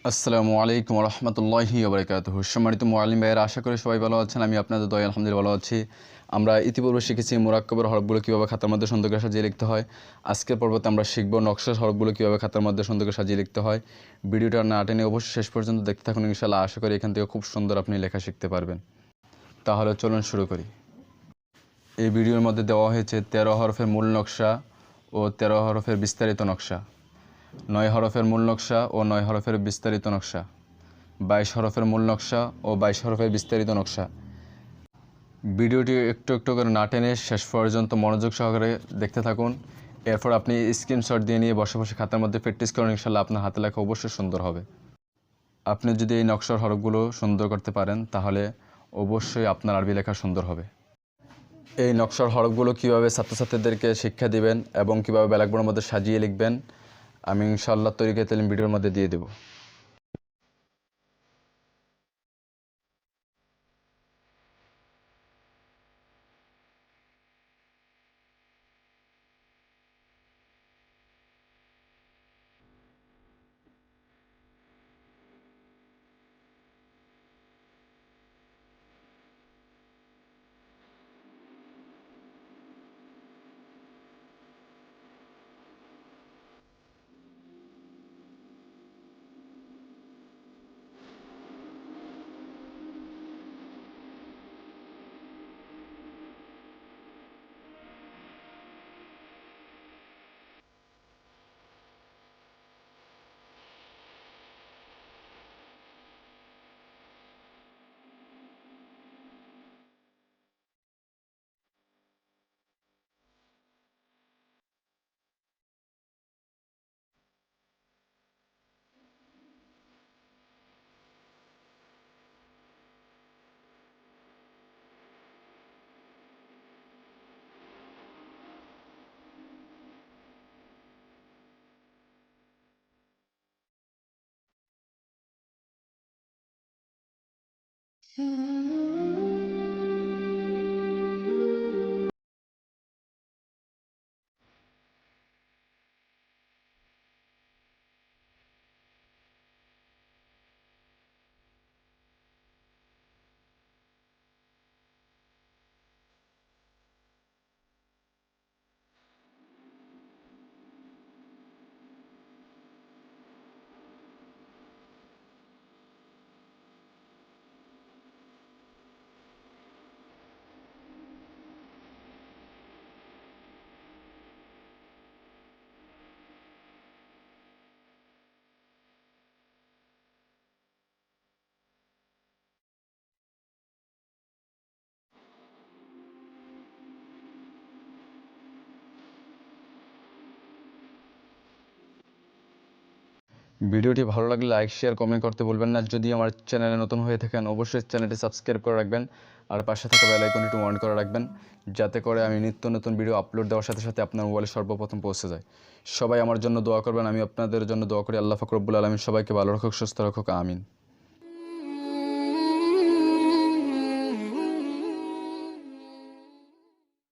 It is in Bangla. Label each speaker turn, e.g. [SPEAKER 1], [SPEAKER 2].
[SPEAKER 1] আসসালামু আলাইকুম রহমতুল্লাহি ওবরাকাতুহু। সম্মানিত মুআল্লিম ভাইয়েরা, আশা করি সবাই ভালো আছেন। আমি আপনাদের দয়ায় আলহামদুলিল্লাহ ভালো আছি। আমরা ইতিপূর্বে শিখেছি মুরাক্কাবের হরফগুলো কীভাবে খাতার মধ্যে সুন্দর করে সাজিয়ে লিখতে হয়। আজকের পর্বতে আমরা শিখব নকশার হরফগুলো কীভাবে খাতার মধ্যে সুন্দর করে সাজিয়ে লিখতে হয়। ভিডিওটা না টেনে অবশ্যই শেষ পর্যন্ত দেখতে থাকুন। ইনশাআল্লাহ আশা করি এখান থেকে খুব সুন্দর আপনি লেখা শিখতে পারবেন। তাহলে চলুন শুরু করি। এই ভিডিওর মধ্যে দেওয়া হয়েছে 13 হরফের মূল নকশা ও 13 হরফের বিস্তারিত নকশা, 9 হরফের মূল নকশা ও 9 হরফের বিস্তারিত নকশা, 22 হরফের মূল নকশা ও 22 হরফের বিস্তারিত নকশা। ভিডিওটি একটু একটু করে না টেনে শেষ পর্যন্ত মনোযোগ সহকারে দেখতে থাকুন। এরপর আপনি স্ক্রিনশট দিয়ে নিয়ে বসে বসে খাতার মধ্যে প্র্যাকটিস করুন। ইনশাআল্লাহ আপনার হাতে লেখা অবশ্যই সুন্দর হবে। আপনি যদি এই নকশার হরফগুলো সুন্দর করতে পারেন তাহলে অবশ্যই আপনার আরবি লেখা সুন্দর হবে। এই নকশার হরফগুলো কীভাবে ছাত্রছাত্রীদেরকে শিক্ষা দিবেন এবং কীভাবে ব্ল্যাকবোর্ডের মধ্যে সাজিয়ে লিখবেন আমি ইনশাআল্লাহ তরিকায়ে তালিম ভিডিওর মধ্যে দিয়ে দেব। ভিডিওটি ভালো লাগলে লাইক শেয়ার কমেন্ট করতে ভুলবেন না। যদি আমার চ্যানেলে নতুন হয়ে থাকেন অবশ্যই চ্যানেলটি সাবস্ক্রাইব করে রাখবেন আর পাশে থাকা বেল আইকনটি অন করে রাখবেন, যাতে করে আমি নিত্য নতুন ভিডিও আপলোড দেওয়ার সাথে সাথে আপনার মোবাইলে সর্বপ্রথম পৌঁছে যায়। সবাই আমার জন্য দোয়া করবেন, আমি আপনাদের জন্য দোয়া করি। আল্লাহ পাক রব্বুল আলামিন সবাইকে ভালো রাখুক, সুস্থ রাখুক, আমিন।